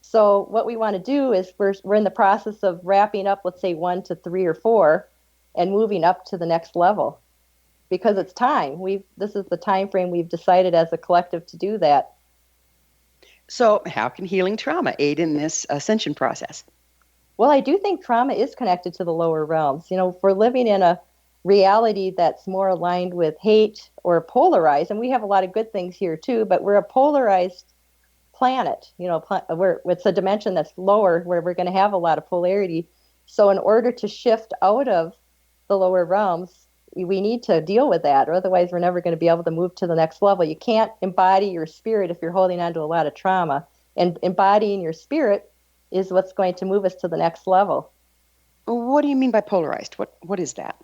Speaker 4: So what we want to do is we're in the process of wrapping up, let's say 1 to 3 or 4, and moving up to the next level, because it's time. This is the time frame we've decided as a collective to do that.
Speaker 3: So how can healing trauma aid in this ascension process?
Speaker 4: Well, I do think trauma is connected to the lower realms. If we're living in a reality that's more aligned with hate or polarized, and we have a lot of good things here too, but we're a polarized planet. It's a dimension that's lower where we're going to have a lot of polarity. So in order to shift out of the lower realms, we need to deal with that, or otherwise we're never going to be able to move to the next level. You can't embody your spirit if you're holding on to a lot of trauma. And embodying your spirit is what's going to move us to the next level.
Speaker 3: What do you mean by polarized? What is that?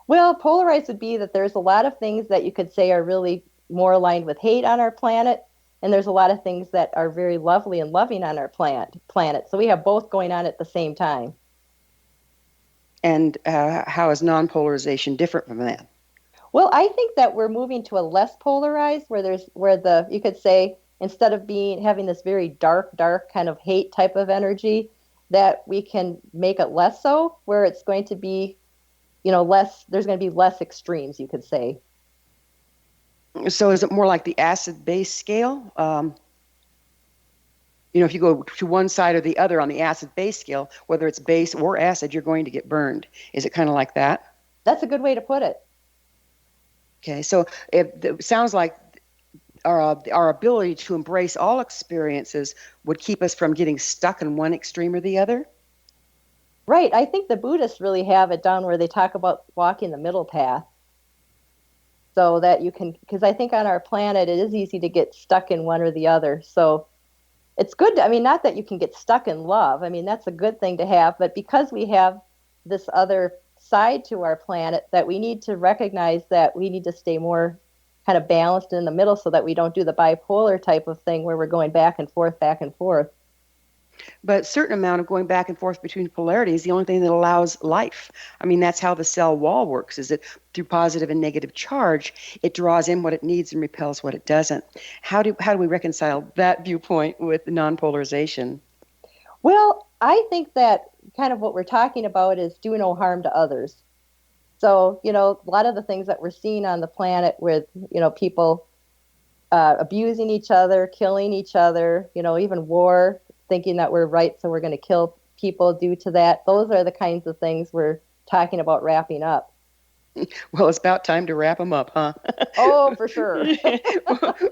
Speaker 4: Well, polarized would be that there's a lot of things that you could say are really more aligned with hate on our planet, and there's a lot of things that are very lovely and loving on our planet. So we have both going on at the same time.
Speaker 3: And how is non-polarization different from that?
Speaker 4: Well, I think that we're moving to a less polarized, you could say, instead of having this very dark kind of hate type of energy, that we can make it less so, where it's going to be, less, there's going to be less extremes, you could say.
Speaker 3: So is it more like the acid-base scale? If you go to one side or the other on the acid-base scale, whether it's base or acid, you're going to get burned. Is it kind of like that?
Speaker 4: That's a good way to put it.
Speaker 3: Okay, so it sounds like our ability to embrace all experiences would keep us from getting stuck in one extreme or the other?
Speaker 4: Right. I think the Buddhists really have it down where they talk about walking the middle path. So that you can, because I think on our planet it is easy to get stuck in one or the other. So it's good not that you can get stuck in love. That's a good thing to have, but because we have this other side to our planet, that we need to recognize that we need to stay more kind of balanced in the middle so that we don't do the bipolar type of thing where we're going back and forth. But
Speaker 3: a certain amount of going back and forth between polarity is the only thing that allows life. That's how the cell wall works, is that through positive and negative charge, it draws in what it needs and repels what it doesn't. How do we reconcile that viewpoint with non-polarization?
Speaker 4: Well, I think that kind of what we're talking about is do no harm to others. So, a lot of the things that we're seeing on the planet with, people abusing each other, killing each other, even war, thinking that we're right, so we're going to kill people due to that. Those are the kinds of things we're talking about wrapping up.
Speaker 3: Well, it's about time to wrap them up, huh?
Speaker 4: Oh, for sure.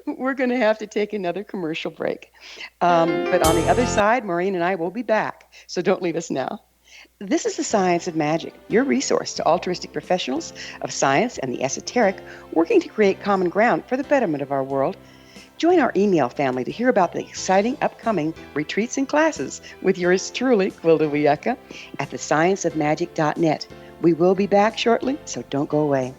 Speaker 3: We're going to have to take another commercial break. But on the other side, Maureen and I will be back, so don't leave us now. This is the Science of Magic, your resource to altruistic professionals of science and the esoteric working to create common ground for the betterment of our world. Join our email family to hear about the exciting upcoming retreats and classes with yours truly, Gwilda Wiyaka, at thescienceofmagic.net. We will be back shortly, so don't go away.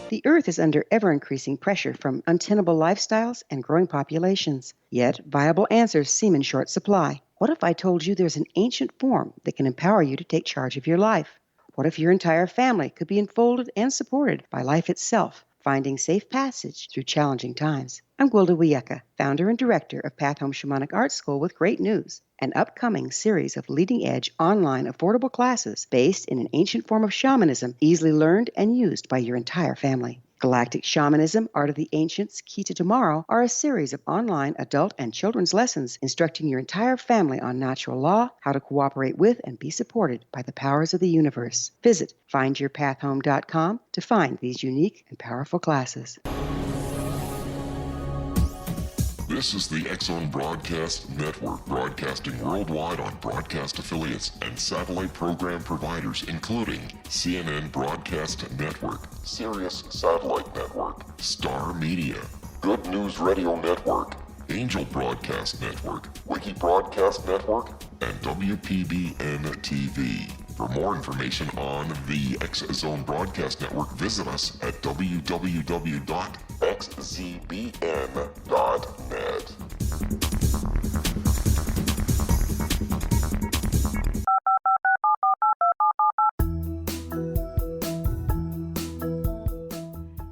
Speaker 3: The Earth is under ever-increasing pressure from untenable lifestyles and growing populations. Yet, viable answers seem in short supply. What if I told you there's an ancient form that can empower you to take charge of your life? What if your entire family could be enfolded and supported by life itself, finding safe passage through challenging times? I'm Gwilda Wiyaka, founder and director of Path Home Shamanic Art School, with great news: an upcoming series of leading-edge online affordable classes based in an ancient form of shamanism, easily learned and used by your entire family. Galactic Shamanism, Art of the Ancients, Key to Tomorrow are a series of online adult and children's lessons instructing your entire family on natural law, how to cooperate with and be supported by the powers of the universe. Visit findyourpathhome.com to find these unique and powerful classes.
Speaker 1: This is the X-Zone Broadcast Network, broadcasting worldwide on broadcast affiliates and satellite program providers, including CNN Broadcast Network, Sirius Satellite Network, Star Media, Good News Radio Network, Angel Broadcast Network, Wiki Broadcast Network, and WPBN TV. For more information on the X-Zone Broadcast Network, visit us at www.xzbn.net.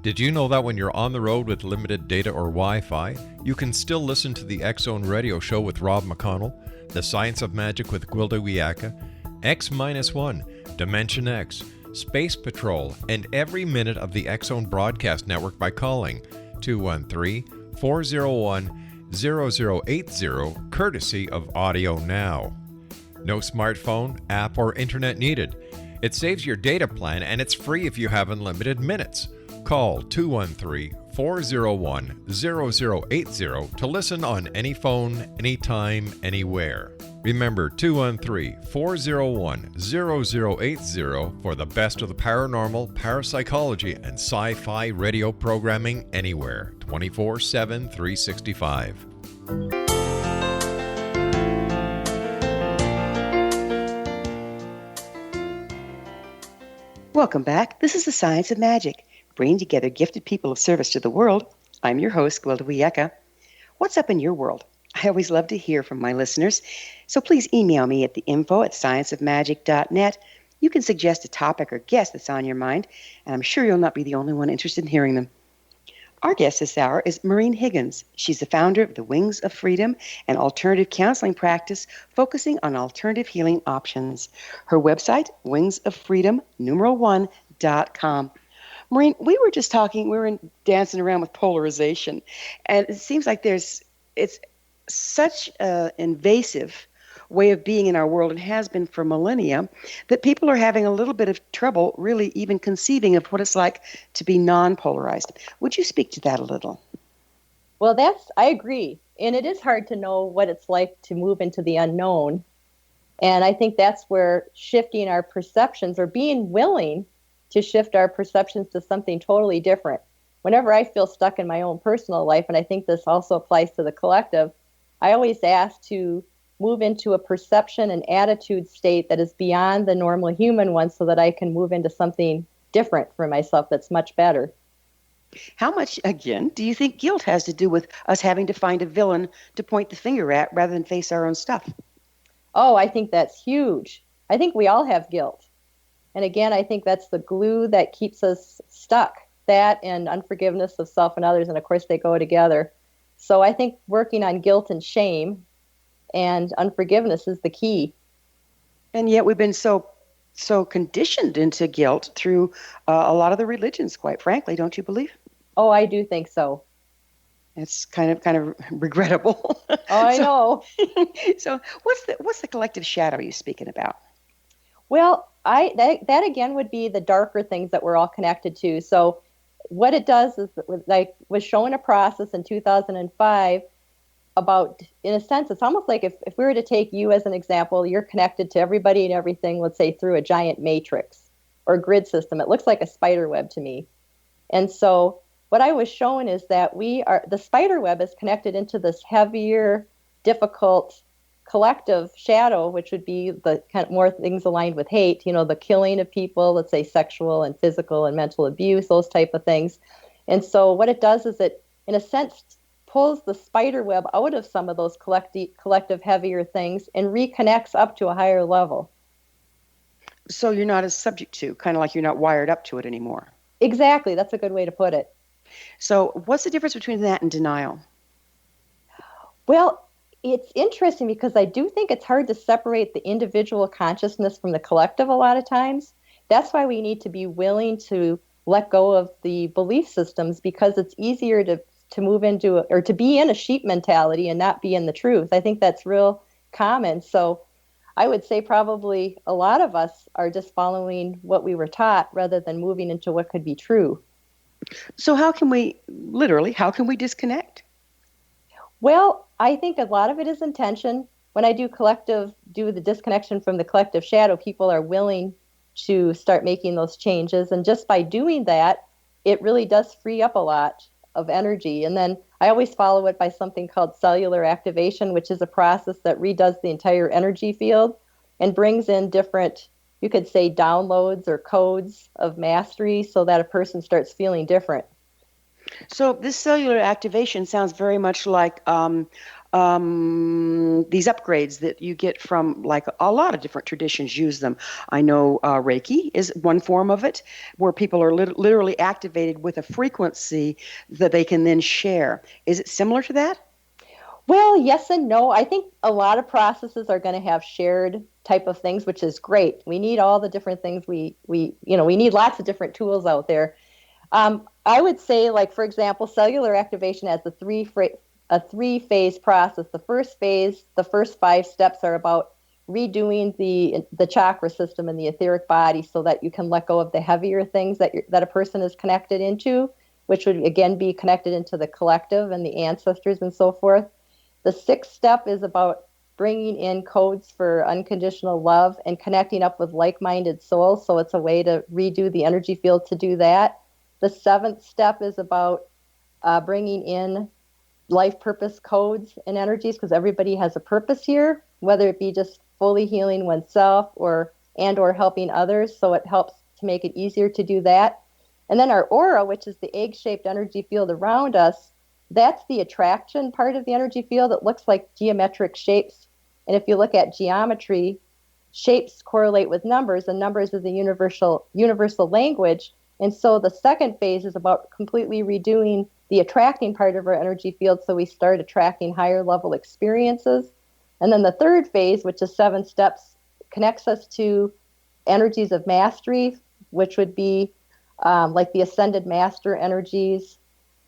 Speaker 2: Did you know that when you're on the road with limited data or Wi-Fi, you can still listen to the X-Zone Radio Show with Rob McConnell, The Science of Magic with Gwilda Wiyaka, X-1, Dimension X, Space Patrol, and every minute of the X-Zone Broadcast Network by calling 213-401-0080, courtesy of Audio Now. No smartphone, app, or internet needed. It saves your data plan, and it's free if you have unlimited minutes. Call 213-401-0080 to listen on any phone, anytime, anywhere. Remember 213-401-0080 for the best of the paranormal, parapsychology, and sci-fi radio programming anywhere, 24/7, 365.
Speaker 3: Welcome back. This is the Science of Magic, bringing together gifted people of service to the world. I'm your host, Gwilda Wiyaka. What's up in your world? I always love to hear from my listeners, so please email me at the info@scienceofmagic.net. You can suggest a topic or guest that's on your mind, and I'm sure you'll not be the only one interested in hearing them. Our guest this hour is Maureen Higgins. She's the founder of the Wings of Freedom, an alternative counseling practice focusing on alternative healing options. Her website, wingsoffreedom1.com. Maureen, we were just talking, we were dancing around with polarization, and it seems like it's such an invasive way of being in our world, and has been for millennia, that people are having a little bit of trouble really even conceiving of what it's like to be non-polarized. Would you speak to that a little?
Speaker 4: Well, I agree. And it is hard to know what it's like to move into the unknown. And I think that's where shifting our perceptions, or being willing to shift our perceptions to something totally different. Whenever I feel stuck in my own personal life, and I think this also applies to the collective, I always ask to move into a perception and attitude state that is beyond the normal human one, so that I can move into something different for myself that's much better.
Speaker 3: How much, again, do you think guilt has to do with us having to find a villain to point the finger at rather than face our own stuff?
Speaker 4: Oh, I think that's huge. I think we all have guilt. And again, I think that's the glue that keeps us stuck. That and unforgiveness of self and others, and of course they go together. So I think working on guilt and shame and unforgiveness is the key.
Speaker 3: And yet we've been so conditioned into guilt through a lot of the religions, quite frankly, don't you believe?
Speaker 4: Oh, I do think so.
Speaker 3: It's kind of regrettable.
Speaker 4: Oh, I
Speaker 3: So,
Speaker 4: know.
Speaker 3: so what's the collective shadow you're speaking about?
Speaker 4: Well, that again would be the darker things that we're all connected to. So what it does is, like, was showing a process in 2005 about, in a sense, it's almost like if we were to take you as an example, you're connected to everybody and everything, let's say through a giant matrix or grid system. It looks like a spider web to me. And so what I was showing is that the spider web is connected into this heavier, difficult collective shadow, which would be the kind of more things aligned with hate, the killing of people, let's say sexual and physical and mental abuse, those type of things. And so what it does is it, in a sense, pulls the spider web out of some of those collective heavier things and reconnects up to a higher level.
Speaker 3: So you're not as subject to, kind of like you're not wired up to it anymore.
Speaker 4: Exactly. That's a good way to put it.
Speaker 3: So what's the difference between that and denial?
Speaker 4: Well, it's interesting because I do think it's hard to separate the individual consciousness from the collective a lot of times. That's why we need to be willing to let go of the belief systems, because it's easier to move into or to be in a sheep mentality and not be in the truth. I think that's real common. So I would say probably a lot of us are just following what we were taught rather than moving into what could be true.
Speaker 3: So how can we disconnect?
Speaker 4: Well, I think a lot of it is intention. When I do the disconnection from the collective shadow, people are willing to start making those changes. And just by doing that, it really does free up a lot of energy. And then I always follow it by something called cellular activation, which is a process that redoes the entire energy field and brings in different, you could say, downloads or codes of mastery so that a person starts feeling different.
Speaker 3: So this cellular activation sounds very much like these upgrades that you get from, like, a lot of different traditions use them. I know Reiki is one form of it, where people are literally activated with a frequency that they can then share. Is it similar to that?
Speaker 4: Well, yes and no. I think a lot of processes are going to have shared type of things, which is great. We need all the different things. We need lots of different tools out there. I would say, like, for example, cellular activation has a three-phase process. The first phase, the first 5 steps are about redoing the chakra system in the etheric body so that you can let go of the heavier things that a person is connected into, which would again be connected into the collective and the ancestors and so forth. The 6th step is about bringing in codes for unconditional love and connecting up with like-minded souls. So it's a way to redo the energy field to do that. The 7th step is about bringing in life purpose codes and energies, because everybody has a purpose here, whether it be just fully healing oneself or helping others. So it helps to make it easier to do that. And then our aura, which is the egg-shaped energy field around us, that's the attraction part of the energy field. It looks like geometric shapes. And if you look at geometry, shapes correlate with numbers, and numbers is a universal language. And so the second phase is about completely redoing the attracting part of our energy field so we start attracting higher level experiences. And then the third phase, which is 7 steps, connects us to energies of mastery, which would be like the ascended master energies.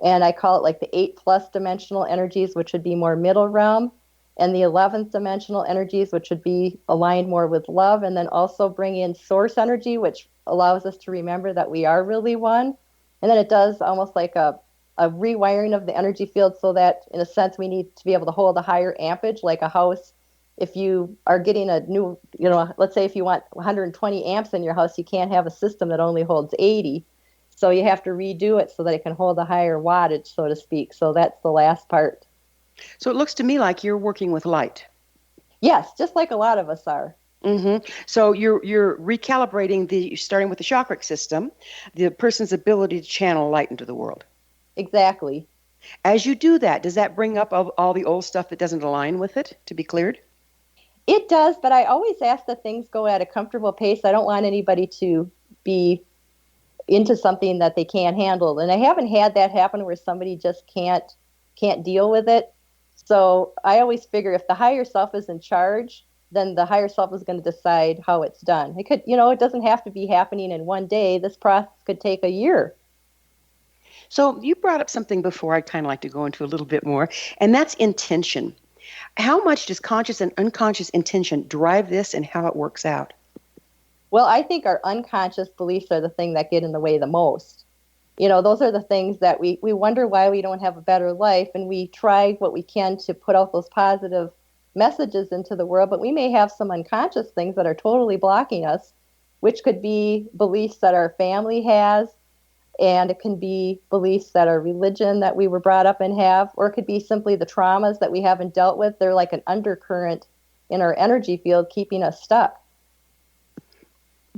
Speaker 4: And I call it like the 8+ dimensional energies, which would be more middle realm, and the 11th dimensional energies, which would be aligned more with love, and then also bring in source energy, which allows us to remember that we are really one. And then it does almost like a rewiring of the energy field so that, in a sense, we need to be able to hold a higher ampage, like a house. If you are getting a new, let's say if you want 120 amps in your house, you can't have a system that only holds 80. So you have to redo it so that it can hold a higher wattage, so to speak. So that's the last part.
Speaker 3: So it looks to me like you're working with light.
Speaker 4: Yes, just like a lot of us are.
Speaker 3: Mm-hmm. So you're recalibrating starting with the chakra system, the person's ability to channel light into the world.
Speaker 4: Exactly.
Speaker 3: As you do that, does that bring up all the old stuff that doesn't align with it to be cleared?
Speaker 4: It does, but I always ask that things go at a comfortable pace. I don't want anybody to be into something that they can't handle. And I haven't had that happen where somebody just can't deal with it. So I always figure if the higher self is in charge, then the higher self is going to decide how it's done. It could, it doesn't have to be happening in one day. This process could take a year.
Speaker 3: So you brought up something before I'd kind of like to go into a little bit more, and that's intention. How much does conscious and unconscious intention drive this and how it works out?
Speaker 4: Well, I think our unconscious beliefs are the thing that get in the way the most. Those are the things that we wonder why we don't have a better life, and we try what we can to put out those positive messages into the world, but we may have some unconscious things that are totally blocking us, which could be beliefs that our family has, and it can be beliefs that our religion that we were brought up and have, or it could be simply the traumas that we haven't dealt with. They're like an undercurrent in our energy field keeping us stuck.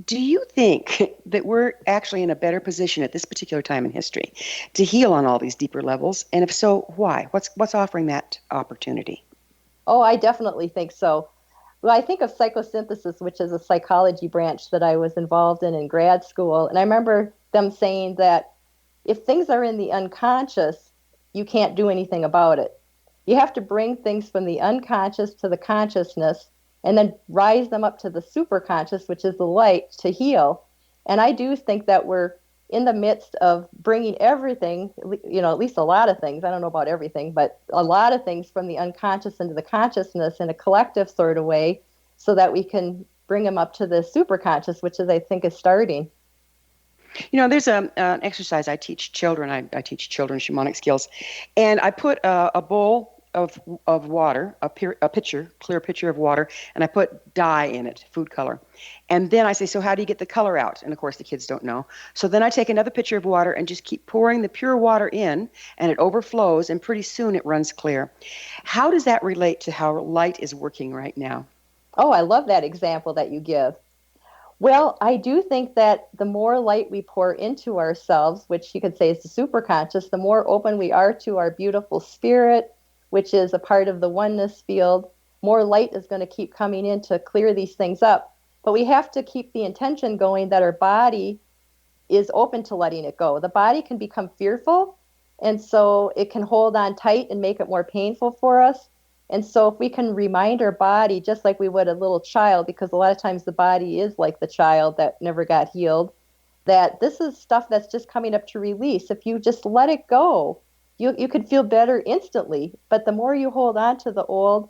Speaker 3: Do you think that we're actually in a better position at this particular time in history to heal on all these deeper levels? And if so, why? What's offering that opportunity?
Speaker 4: Oh, I definitely think so. Well, I think of psychosynthesis, which is a psychology branch that I was involved in grad school. And I remember them saying that if things are in the unconscious, you can't do anything about it. You have to bring things from the unconscious to the consciousness and then rise them up to the superconscious, which is the light, to heal. And I do think that we're in the midst of bringing everything, at least a lot of things, I don't know about everything, but a lot of things from the unconscious into the consciousness in a collective sort of way so that we can bring them up to the superconscious, which is, I think, is starting.
Speaker 3: There's an exercise I teach children. I teach children shamanic skills. And I put a bowl of water, a clear pitcher of water, and I put dye in it, food color. And then I say, so how do you get the color out? And of course the kids don't know. So then I take another pitcher of water and just keep pouring the pure water in, and it overflows, and pretty soon it runs clear. How does that relate to how light is working right now?
Speaker 4: Oh, I love that example that you give. Well, I do think that the more light we pour into ourselves, which you could say is the superconscious, the more open we are to our beautiful spirit, which is a part of the oneness field, more light is going to keep coming in to clear these things up. But we have to keep the intention going that our body is open to letting it go. The body can become fearful, and so it can hold on tight and make it more painful for us. And so if we can remind our body, just like we would a little child, because a lot of times the body is like the child that never got healed, that this is stuff that's just coming up to release. If you just let it go, you could feel better instantly. But the more you hold on to the old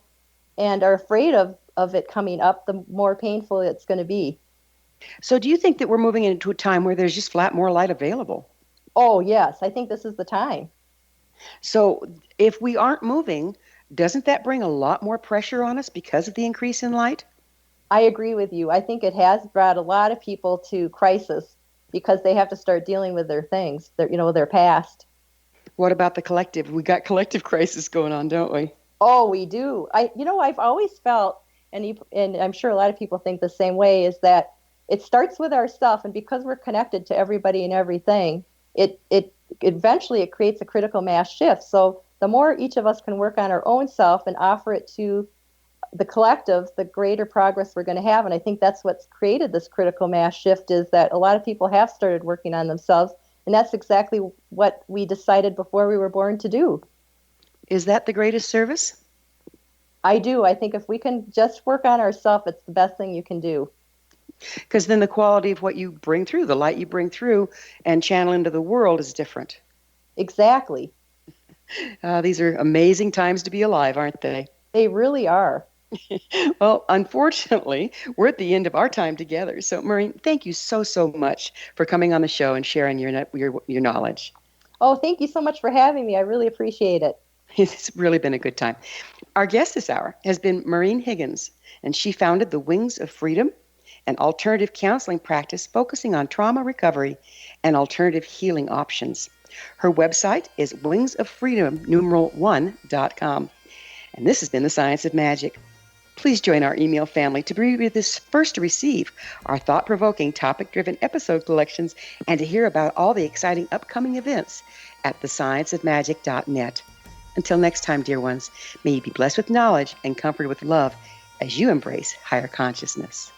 Speaker 4: and are afraid of it coming up, the more painful it's going to be.
Speaker 3: So do you think that we're moving into a time where there's just flat more light available?
Speaker 4: Oh, yes. I think this is the time.
Speaker 3: So if we aren't moving, doesn't that bring a lot more pressure on us because of the increase in light?
Speaker 4: I agree with you. I think it has brought a lot of people to crisis because they have to start dealing with their things, their past.
Speaker 3: What about the collective? We got collective crisis going on, don't we?
Speaker 4: Oh, we do. I've always felt, and I'm sure a lot of people think the same way, is that it starts with ourselves, and because we're connected to everybody and everything, it eventually it creates a critical mass shift. So the more each of us can work on our own self and offer it to the collective, the greater progress we're going to have. And I think that's what's created this critical mass shift, is that a lot of people have started working on themselves. And that's exactly what we decided before we were born to do.
Speaker 3: Is that the greatest service?
Speaker 4: I do. I think if we can just work on ourselves, it's the best thing you can do.
Speaker 3: Because then the quality of what you bring through, the light you bring through and channel into the world is different.
Speaker 4: Exactly.
Speaker 3: These are amazing times to be alive, aren't they?
Speaker 4: They really are.
Speaker 3: Well, unfortunately, we're at the end of our time together. So, Maureen, thank you so much for coming on the show and sharing your knowledge.
Speaker 4: Oh, thank you so much for having me. I really appreciate it.
Speaker 3: It's really been a good time. Our guest this hour has been Maureen Higgins, and she founded the Wings of Freedom, an alternative counseling practice focusing on trauma recovery and alternative healing options. Her website is wingsoffreedom1.com. And this has been The Science of Magic. Please join our email family to be this first to receive our thought-provoking, topic-driven episode collections and to hear about all the exciting upcoming events at thescienceofmagic.net. Until next time, dear ones, may you be blessed with knowledge and comforted with love as you embrace higher consciousness.